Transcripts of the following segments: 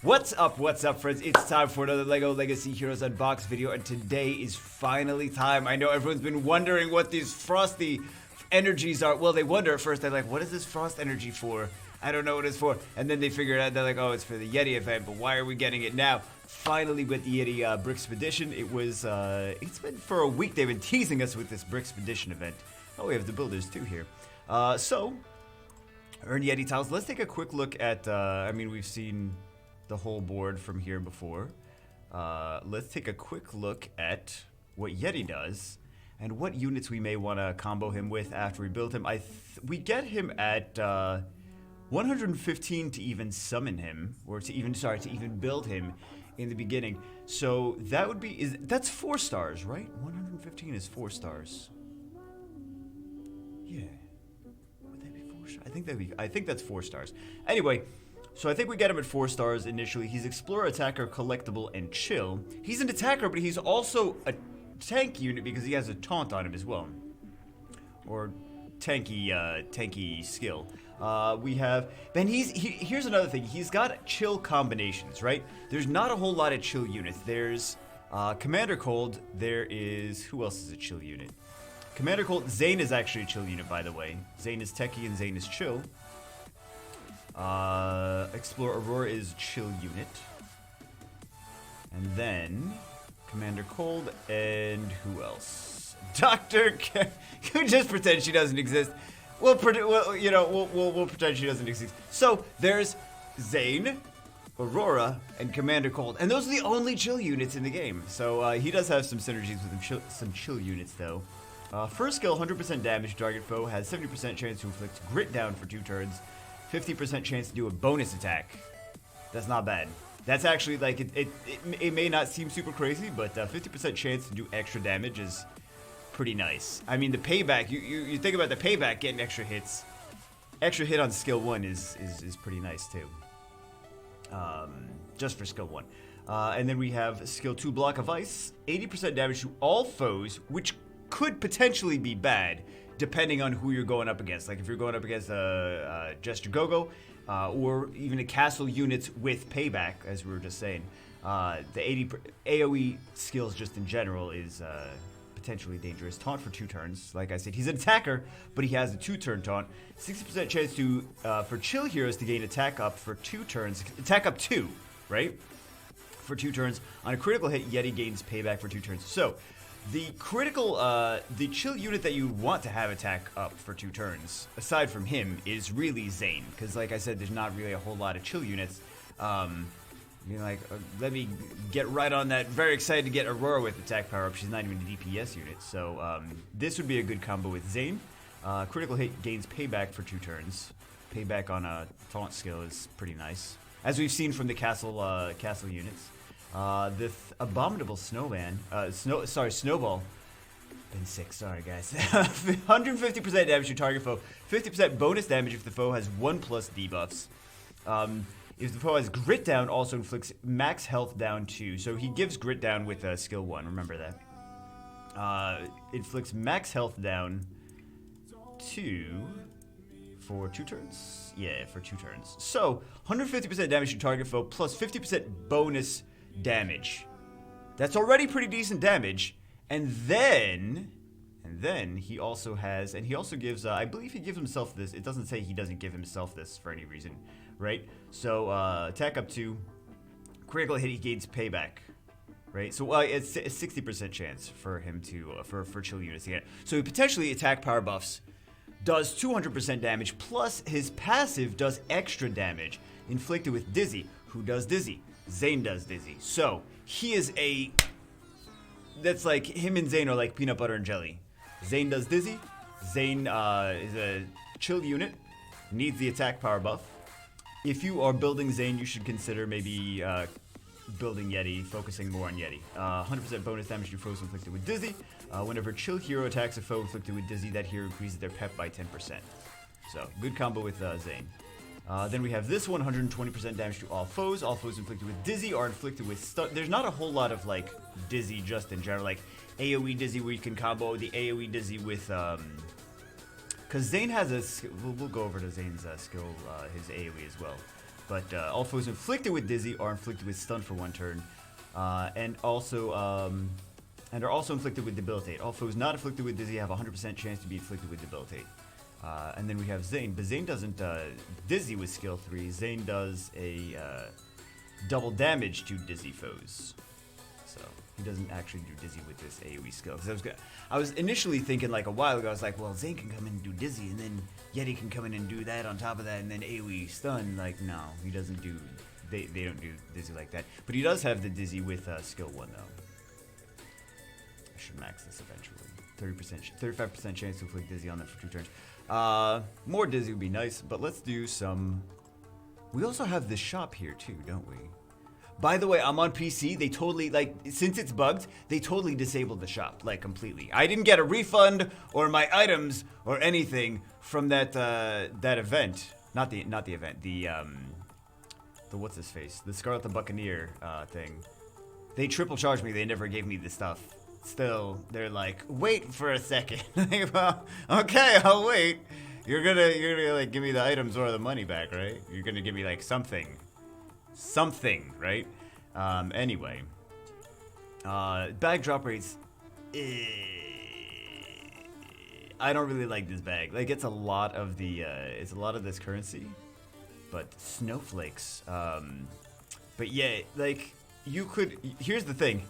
What's up, friends? It's time for another LEGO Legacy Heroes Unboxed video, and today is finally time. I know everyone's been wondering what these frosty energies are. Well, they wonder at first, they're like, what is this frost energy for? I don't know what it's for. And then they figure it out, they're like, oh, it's for the Yeti event, but why are we getting it now? Finally, with the Yeti BRICKPACE, it was, it's been for a week, they've been teasing us with this BRICKPACE event. Oh, we have the builders too here. So, earn Yeti tiles. Let's take a quick look at, I mean, we've seen the whole board from here before. Let's take a quick look at what Yeti does and what units we may want to combo him with after we build him. We get him at 115 to even summon him, or to even build him in the beginning. So that would be that's 4 stars, right? 115 is 4 stars. Yeah. Would that be 4 stars? I think that's 4 stars. Anyway, so I think we get him at 4 stars initially. He's Explorer, Attacker, Collectible, and Chill. He's an attacker, but he's also a tank unit because he has a taunt on him as well. Or tanky skill. We have, then here's another thing. He's got chill combinations, right? There's not a whole lot of chill units. There's Commander Cold. There is, who else is a chill unit? Commander Cold. Zane is actually a chill unit, by the way. Zane is techie and Zane is chill. Explorer Aurora is chill unit. And then Commander Cold and who else? Dr. Who just pretend she doesn't exist. We'll pretend she doesn't exist. So there's Zane, Aurora, and Commander Cold, and those are the only chill units in the game. So he does have some synergies with him, some chill units though. First skill, 100% damage. Target foe has 70% chance to inflict grit down for 2 turns. 50% chance to do a bonus attack. That's not bad. That's actually like it may not seem super crazy, but 50% chance to do extra damage is pretty nice. I mean, the payback. You think about the payback, getting extra hits. Extra hit on skill 1 is pretty nice too. Just for skill 1. And then we have skill 2, Block of Ice. 80% damage to all foes, which could potentially be bad, depending on who you're going up against. Like if you're going up against Gesture Gogo, or even a castle units with payback, as we were just saying. The 80 AoE skills just in general is potentially dangerous. Taunt for 2 turns. Like I said, he's an attacker, but he has a 2-turn taunt. 60% chance to for chill heroes to gain attack up for 2 turns. Attack up 2, right? For 2 turns. On a critical hit, Yeti gains payback for 2 turns. So the critical, the chill unit that you want to have attack up for 2 turns, aside from him, is really Zane. Because like I said, there's not really a whole lot of chill units. You're like, let me get right on that. Very excited to get Aurora with attack power up. She's not even a DPS unit. So this would be a good combo with Zane. Critical hit gains payback for 2 turns. Payback on a taunt skill is pretty nice, as we've seen from the castle units. This abominable snowman, snowball. Been sick, sorry guys. 150% damage to target foe. 50% bonus damage if the foe has 1+ debuffs. If the foe has grit down, also inflicts max health down 2. So he gives grit down with skill 1. Remember that. Inflicts max health down 2 for 2 turns. Yeah, for 2 turns. So 150% damage to target foe plus 50% bonus damage. That's already pretty decent damage. And then he also has, and he also gives, I believe he gives himself this. It doesn't say he doesn't give himself this for any reason, right? So attack up 2, critical hit, he gains payback, right? So it's a 60% chance for him to for chill units to get. So potentially attack power buffs, does 200% damage, plus his passive does extra damage inflicted with Dizzy. Who does Dizzy? Zane does Dizzy. So he is that's like, him and Zane are like peanut butter and jelly. Zane does Dizzy. Zane is a chill unit, needs the attack power buff. If you are building Zane, you should consider maybe building Yeti, focusing more on Yeti. 100% bonus damage to foes inflicted with Dizzy. Whenever chill hero attacks a foe inflicted with Dizzy, that hero increases their pep by 10%. So good combo with Zane. Then we have this one, 120% damage to all foes. All foes inflicted with Dizzy are inflicted with stun. There's not a whole lot of like Dizzy just in general, like AoE Dizzy where you can combo the AoE Dizzy with because Zane has a we'll go over to Zane's skill, his AoE as well. But all foes inflicted with Dizzy are inflicted with Stun for 1 turn, and are also inflicted with Debilitate. All foes not inflicted with Dizzy have a 100% chance to be inflicted with Debilitate. And then we have Zane, but Zane doesn't Dizzy with skill 3. Zane does a double damage to Dizzy foes. So he doesn't actually do Dizzy with this AoE skill. Because I was initially thinking like a while ago, I was like, well, Zane can come in and do Dizzy, and then Yeti can come in and do that on top of that, and then AoE stun. Like, no, he doesn't do. They don't do Dizzy like that. But he does have the Dizzy with skill 1 though. I should max this eventually. 35% chance to inflict Dizzy on them for 2 turns. More Dizzy would be nice, but let's do some. We also have this shop here too, don't we? By the way, I'm on PC. They totally, like, since it's bugged, they totally disabled the shop, like, completely. I didn't get a refund or my items or anything from that that event. Not the event. The what's his face? The Scarlet the Buccaneer thing. They triple charged me. They never gave me the stuff. Still, they're like, wait for a second. Well, okay, I'll wait. You're gonna like give me the items or the money back, right? You're gonna give me like something, right? Anyway, bag drop rates. I don't really like this bag. Like, it's a lot of the, it's a lot of this currency, but snowflakes. But yeah, like you could. Here's the thing.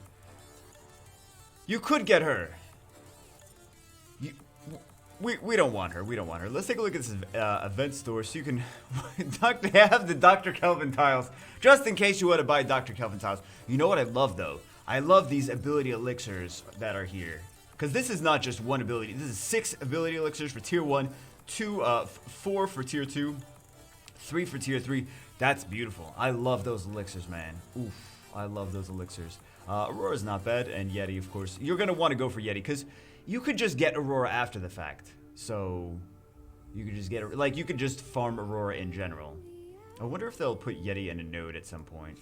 You could get her. We don't want her. We don't want her. Let's take a look at this event store so you can have the Dr. Kelvin tiles just in case you want to buy Dr. Kelvin tiles. You know what I love though? I love these ability elixirs that are here. Because this is not just one ability. This is 6 ability elixirs for tier 1, 4 for tier 2, 3 for tier 3. That's beautiful. I love those elixirs, man. Oof. I love those elixirs. Aurora's not bad, and Yeti, of course. You're going to want to go for Yeti because you could just get Aurora after the fact. So you could just get, like, you could just farm Aurora in general. I wonder if they'll put Yeti in a node at some point.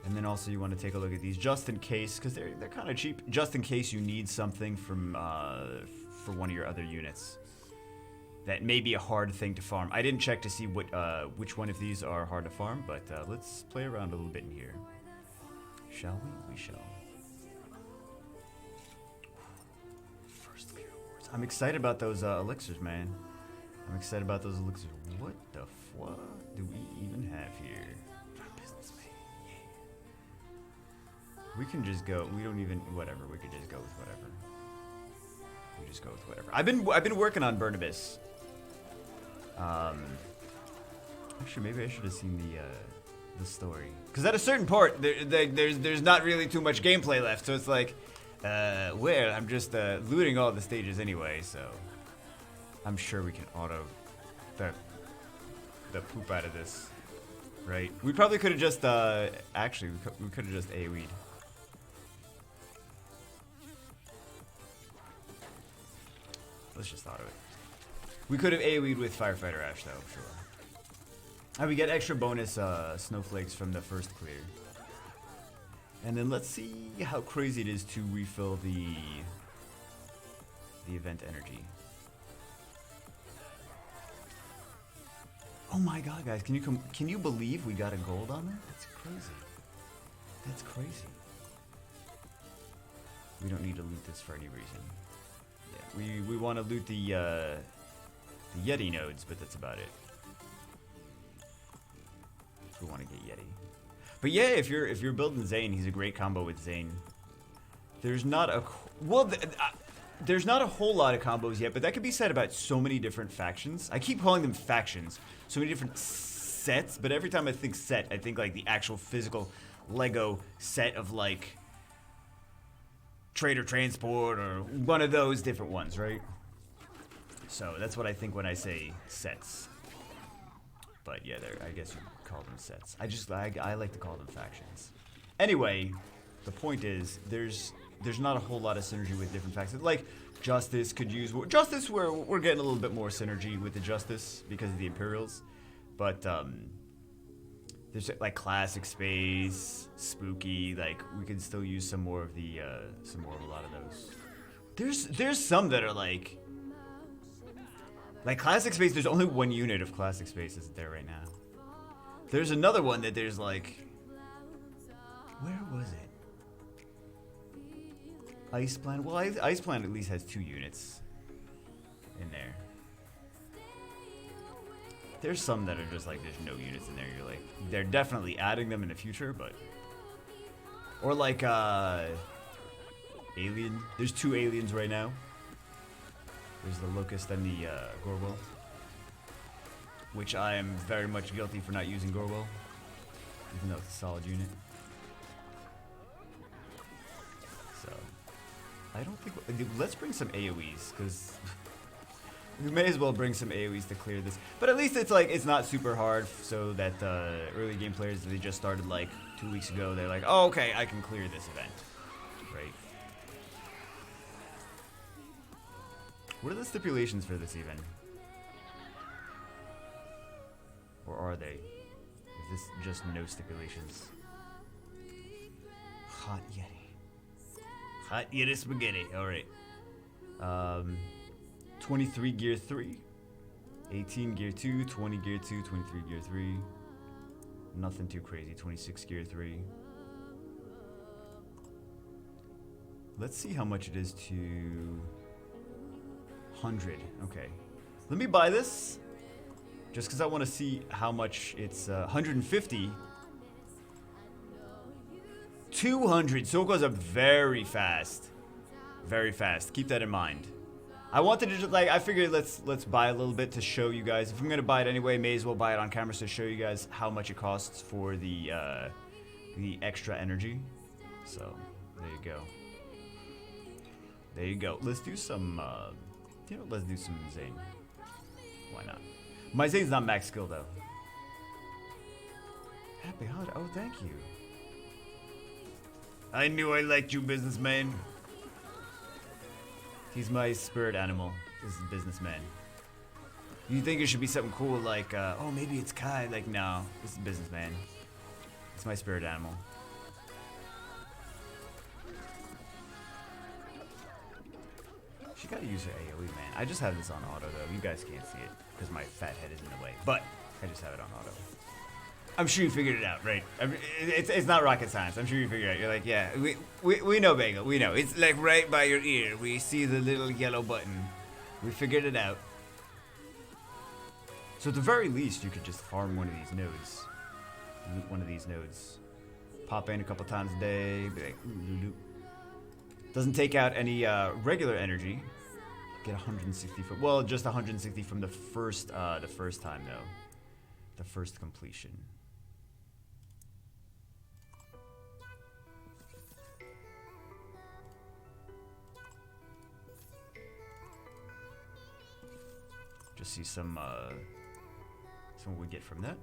And then also you want to take a look at these just in case, because they're kind of cheap, just in case you need something from for one of your other units. That may be a hard thing to farm. I didn't check to see what which one of these are hard to farm, but let's play around a little bit in here. Shall we? We shall. First clear rewards. I'm excited about those elixirs, man. I'm excited about those elixirs. What the fuck do we even have here? Businessman. Yeah. We can just go. We don't even. Whatever. We could just go with whatever. We just go with whatever. I've been working on Burnibus. Actually, maybe I should have seen the story. Because at a certain part, there's not really too much gameplay left. So it's like, well, I'm just looting all the stages anyway. So I'm sure we can auto the poop out of this, right? We probably could have just actually we could have just AoE'd. Let's just auto it. We could have AoE'd with Firefighter Ash though, sure. And we get extra bonus snowflakes from the first clear. And then let's see how crazy it is to refill the event energy. Oh my god, guys, can you believe we got a gold on that? That's crazy. That's crazy. We don't need to loot this for any reason. Yeah, we want to loot the Yeti nodes, but that's about it. We want to get Yeti. But yeah, if you're building Zane, he's a great combo with Zane. There's not a there's not a whole lot of combos yet, but that could be said about so many different factions. I keep calling them factions. So many different sets, but every time I think set, I think like the actual physical Lego set of like Trader Transport or one of those different ones, right? So that's what I think when I say sets. But yeah, I guess you call them sets. I like to call them factions. Anyway, the point is there's not a whole lot of synergy with different factions. Like Justice could use Justice, where we're getting a little bit more synergy with the Justice because of the Imperials. But there's like Classic Space, Spooky. Like we could still use some more of a lot of those. There's some that are like Classic Space. There's only one unit of Classic Space isn't there right now. There's another one that there's like... Where was it? Ice Planet? Well, Ice Planet at least has 2 units in there. There's some that are just like, there's no units in there. You're like, they're definitely adding them in the future, but... Or like, Alien. There's 2 aliens right now. There's the Locust and the, Gorwell. Which I am very much guilty for not using Gorwell. Even though it's a solid unit. So... I don't think... Let's bring some AoEs, because... We may as well bring some AoEs to clear this. But at least it's like, it's not super hard, so that early game players, they just started like 2 weeks ago, they're like, oh, okay, I can clear this event. Right? What are the stipulations for this even? Or are they? Is this just no stipulations? Hot Yeti. Hot Yeti spaghetti, alright. 23 gear 3, 18 gear 2, 20 gear 2, 23 gear 3. Nothing too crazy. 26 gear 3. Let's see how much it is to 100. Okay. Let me buy this just because I want to see how much it's 150. 200. So it goes up very fast. Very fast. Keep that in mind. I wanted to just like, I figured let's buy a little bit to show you guys. If I'm gonna buy it anyway, may as well buy it on camera to show you guys how much it costs for the extra energy. So there you go. There you go. Let's do some let's do some Zane. Why not? My Zane's not max skill though. Happy holiday. Oh, thank you. I knew I liked you, businessman. He's my spirit animal. This is a businessman. You think it should be something cool like, oh, maybe it's Kai. Like, no, this is a businessman. It's my spirit animal. She gotta use her AoE, man. I just have this on auto, though. You guys can't see it because my fat head is in the way. But I just have it on auto. I'm sure you figured it out, right? I mean, it's not rocket science. I'm sure you figured it out. You're like, yeah, we know, Bagel. We know. It's like right by your ear. We see the little yellow button. We figured it out. So at the very least, you could just farm one of these nodes. Loot one of these nodes. Pop in a couple times a day. Be like, ooh, doesn't take out any regular energy. Get 160 from, well, just 160 from the first time though. The first completion. Just see some we get from that.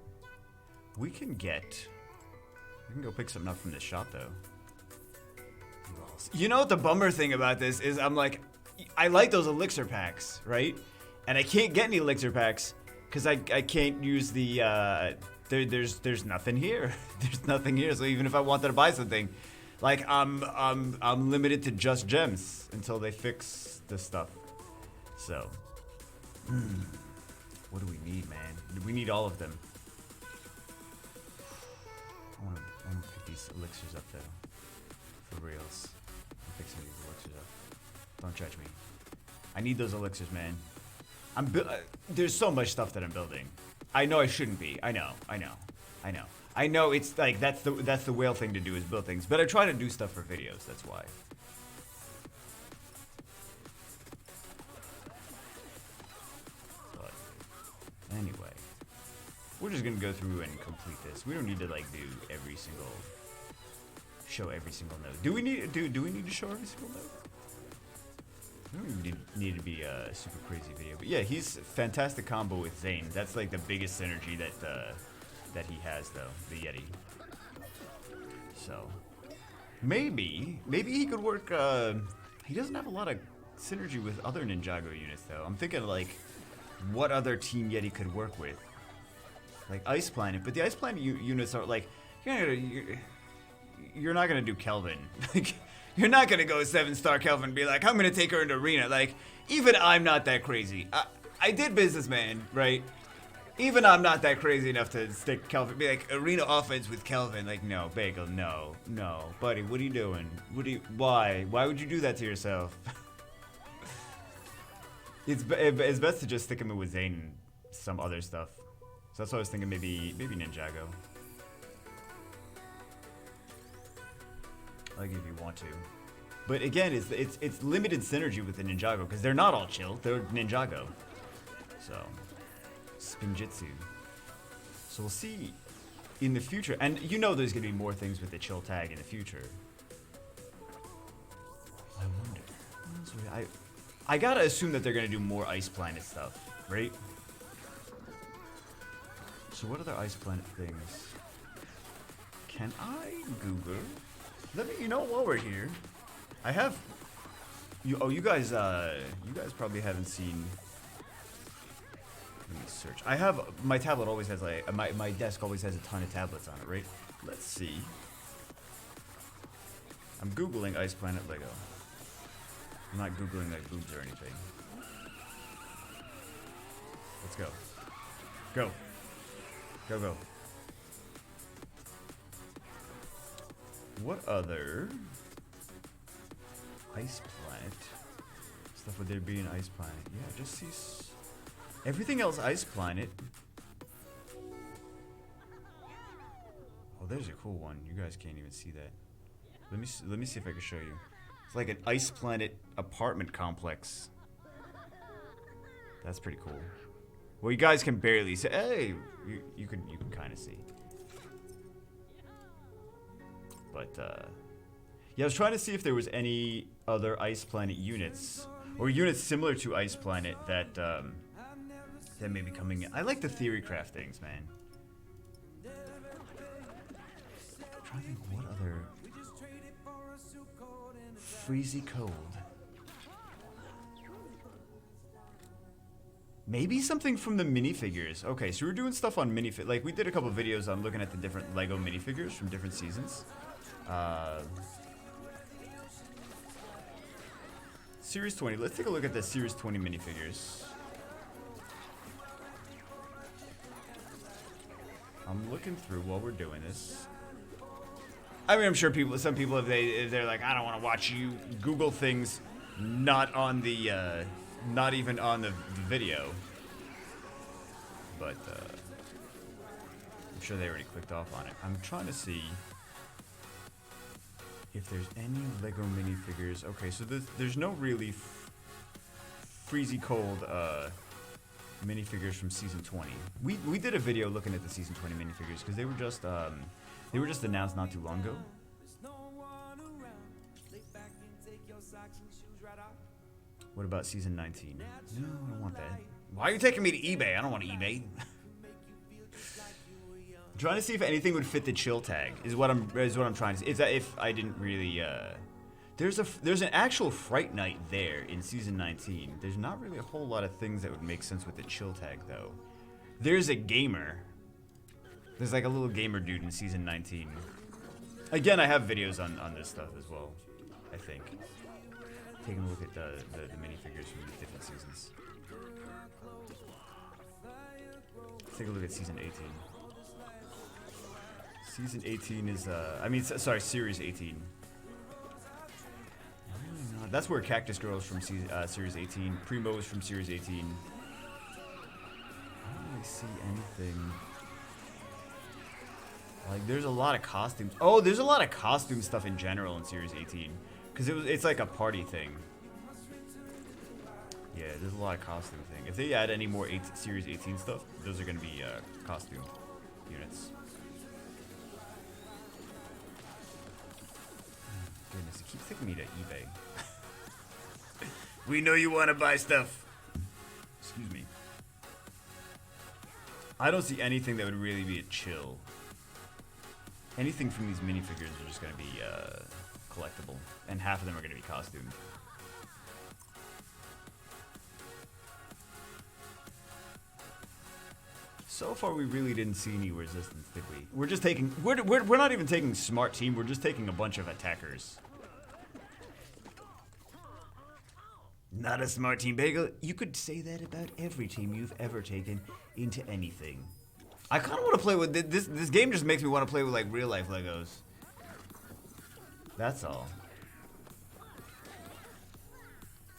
We can go pick something up from this shop though. You know what the bummer thing about this is? I'm like, I like those elixir packs, right? And I can't get any elixir packs because I can't use the there's nothing here. There's nothing here. So even if I wanted to buy something, like I'm limited to just gems until they fix this stuff. So what do we need, man? We need all of them. I want to pick these elixirs up though. For reals. I'll pick some of these elixirs up. Don't judge me. I need those elixirs, man. There's so much stuff that I'm building. I know I shouldn't be. I know it's like that's the whale thing to do is build things. But I try to do stuff for videos, that's why. But anyway. We're just gonna go through and complete this. We don't need to like show every single node. Do we need to show every single node? I don't even need to be a super crazy video, but yeah, he's fantastic combo with Zane. That's like the biggest synergy that he has, though, the Yeti. So maybe he could work. He doesn't have a lot of synergy with other Ninjago units, though. I'm thinking like, what other Team Yeti could work with, like Ice Planet. But the Ice Planet units are like, you're not gonna do Kelvin. Like, you're not gonna go 7-star Kelvin and be like, I'm gonna take her into arena. Like, even I'm not that crazy. I did businessman, right? Even I'm not that crazy enough to stick Kelvin. Be like, arena offense with Kelvin. Like, no, Bagel, no. Buddy, what are you doing? Why? Why would you do that to yourself? It's best to just stick him with Zane and some other stuff. So that's what I was thinking, maybe Ninjago. Like if you want to. But again, it's limited synergy with the Ninjago, because they're not all chill, they're Ninjago. So, Spinjitzu. So we'll see in the future, and you know there's gonna be more things with the chill tag in the future. I wonder. I gotta assume that they're gonna do more Ice Planet stuff, right? So what other Ice Planet things? Can I Google? Let me, you know, while we're here, I have. You guys probably haven't seen. Let me search. I have my tablet always has like my desk always has a ton of tablets on it, right? Let's see. I'm googling Ice Planet Lego. I'm not googling like boobs or anything. Let's go. Go. Go go. What other Ice Planet stuff would there be in Ice Planet? Yeah, just see everything else Ice Planet. Oh, there's a cool one. You guys can't even see that. Let me see if I can show you. It's like an Ice Planet apartment complex. That's pretty cool. Well, you guys can barely see. Hey, you can kind of see. But yeah, I was trying to see if there was any other Ice Planet units or units similar to Ice Planet that that may be coming in. I like the theory craft things, man. I'm trying to think what other Freezy Cold. Maybe something from the minifigures. Okay, so we're doing stuff on minifigures. Like we did a couple videos on looking at the different Lego minifigures from different seasons. Series 20. Let's take a look at the Series 20 minifigures. I'm looking through while we're doing this. I mean, I'm sure some people, if they're like, I don't want to watch you Google things, not on the, not even on the video. But I'm sure they already clicked off on it. I'm trying to see if there's any Lego minifigures. Okay, so there's no really Freezy Cold minifigures from season 20. We did a video looking at the season 20 minifigures because they were just announced not too long ago. What about season 19? No, I don't want that. Why are you taking me to eBay? I don't want to eBay. I'm trying to see if anything would fit the chill tag. Is what I'm trying to see. Is that if I didn't really there's an actual Fright Night there in season 19. There's not really a whole lot of things that would make sense with the chill tag though. There's a gamer. There's like a little gamer dude in season 19. Again, I have videos on this stuff as well, I think. Taking a look at the minifigures from the different seasons. Let's take a look at season 18. Season 18 is, sorry, series 18. Really not. That's where Cactus Girl is from series 18. Primo is from series 18. I don't really see anything. Like, there's a lot of costumes. Oh, there's a lot of costume stuff in general in series 18. Because it's like a party thing. Yeah, there's a lot of costume thing. If they add any more series 18 stuff, those are going to be costume units. Goodness, it keeps taking me to eBay. We know you want to buy stuff. Excuse me. I don't see anything that would really be a chill. Anything from these minifigures are just going to be collectible, and half of them are going to be costumed. So far, we really didn't see any resistance, did we? We're just taking. We're not even taking smart team. We're just taking a bunch of attackers. Not a smart team, Bagel. You could say that about every team you've ever taken into anything. I kind of want to play with this. This game just makes me want to play with like real life Legos. That's all.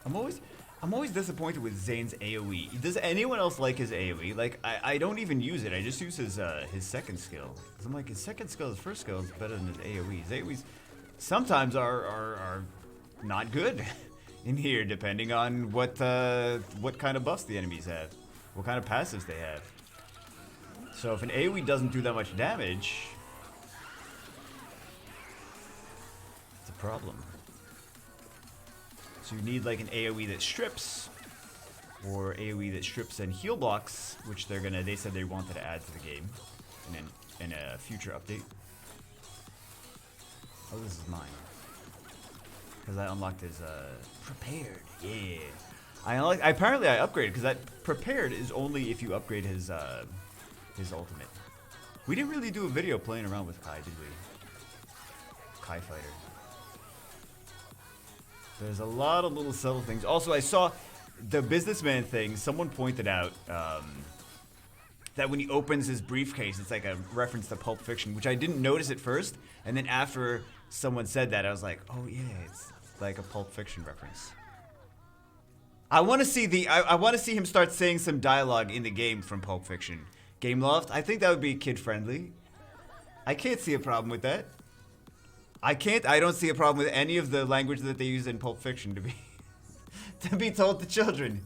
I'm always disappointed with Zane's AoE. Does anyone else like his AoE? Like I don't even use it. I just use his second skill. 'Cause I'm like, his second skill, his first skill is better than his AoE. His AoEs sometimes are not good in here, depending on what kind of buffs the enemies have, what kind of passives they have. So if an AoE doesn't do that much damage, it's a problem. So you need like an AoE that strips, or AoE that strips and heal blocks, which they said they wanted to add to the game in a future update. Oh, this is mine. Because I unlocked his prepared. Yeah. Apparently I upgraded, because that prepared is only if you upgrade his ultimate. We didn't really do a video playing around with Kai, did we? Kai Fighter. There's a lot of little subtle things. Also, I saw the businessman thing. Someone pointed out that when he opens his briefcase, it's like a reference to Pulp Fiction, which I didn't notice at first. And then after someone said that, I was like, oh yeah, it's like a Pulp Fiction reference. I want to see I want to see him start saying some dialogue in the game from Pulp Fiction. Gameloft, I think that would be kid friendly. I can't see a problem with that. I don't see a problem with any of the language that they use in Pulp Fiction to be told to children.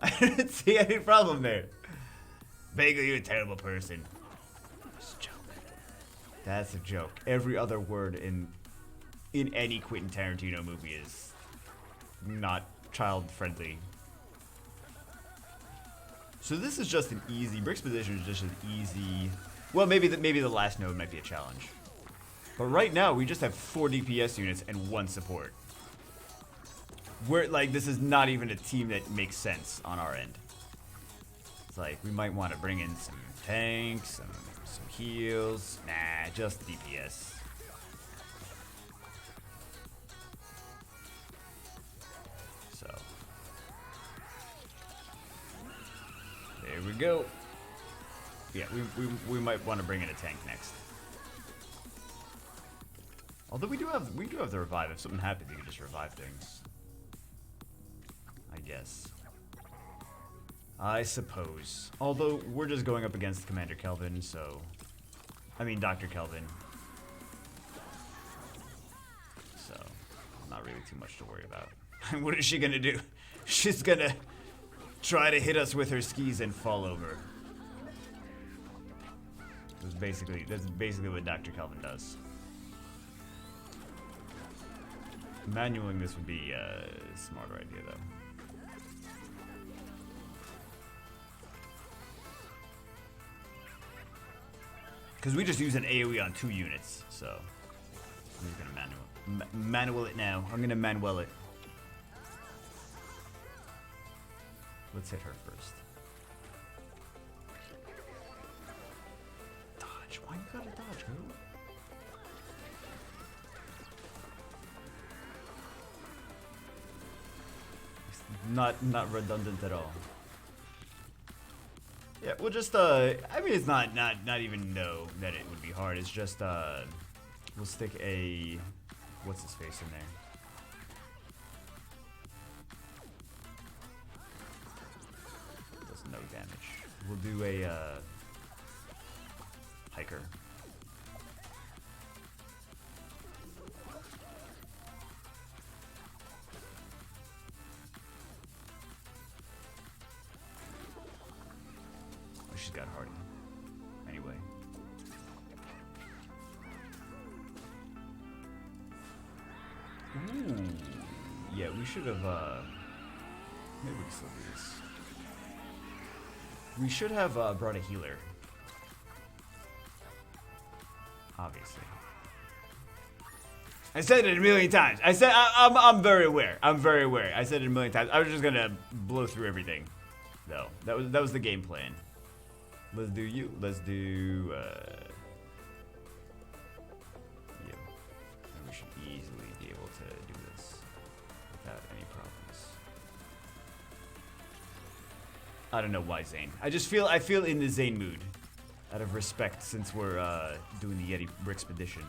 I don't see any problem there. Bagel, you're a terrible person. It's a joke. That's a joke. Every other word in any Quentin Tarantino movie is not child friendly. So this is just an easy. Brick's position is just an easy. Well, maybe the last node might be a challenge. But right now we just have 4 DPS units and 1 support. We're like, this is not even a team that makes sense on our end. It's like we might want to bring in some tanks, some heals. Nah, just DPS. So there we go. Yeah, we might want to bring in a tank next. Although we do have the revive. If something happens, you can just revive things. I guess. I suppose. Although we're just going up against Commander Kelvin, so I mean Dr. Kelvin. So not really too much to worry about. What is she gonna do? She's gonna try to hit us with her skis and fall over. That's basically what Dr. Kelvin does. Manualing this would be a smarter idea, though. Because we just use an AoE on 2 units, so I'm just gonna manual it now. I'm gonna manual it. Let's hit her first. Dodge. Why you gotta dodge, girl? Not redundant at all. Yeah, we'll just I mean it's not even know that it would be hard. It's just we'll stick a what's his face in there. Does no damage. We'll do a hiker. She's got Hardy. Anyway. Ooh. Yeah, we should have, maybe we can still do this. We should have, brought a healer. Obviously. I said it a million times. I'm very aware. I'm very aware. I said it a million times. I was just gonna blow through everything. though. That was the game plan. Let's do you. Let's do you. And we should easily be able to do this without any problems. I don't know why Zane. I feel in the Zane mood. Out of respect, since we're doing the Yeti Brickspedition.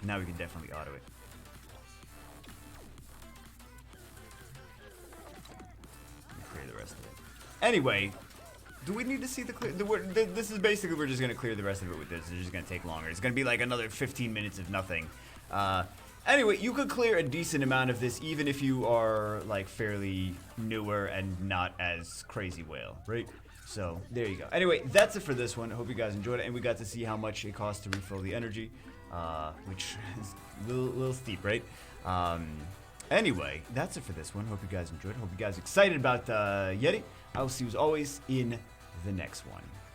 Now we can definitely auto it. Let me clear the rest of it. Anyway, do we need to see the clear? This is basically, we're just gonna clear the rest of it with this. It's just gonna take longer. It's gonna be like another 15 minutes of nothing. Anyway, you could clear a decent amount of this even if you are like fairly newer and not as crazy whale, right? So there you go. Anyway, that's it for this one. I hope you guys enjoyed it, and we got to see how much it costs to refill the energy, which is a little steep, right? Anyway, that's it for this one. Hope you guys enjoyed it. Hope you guys are excited about Yeti. I will see you as always in the next one.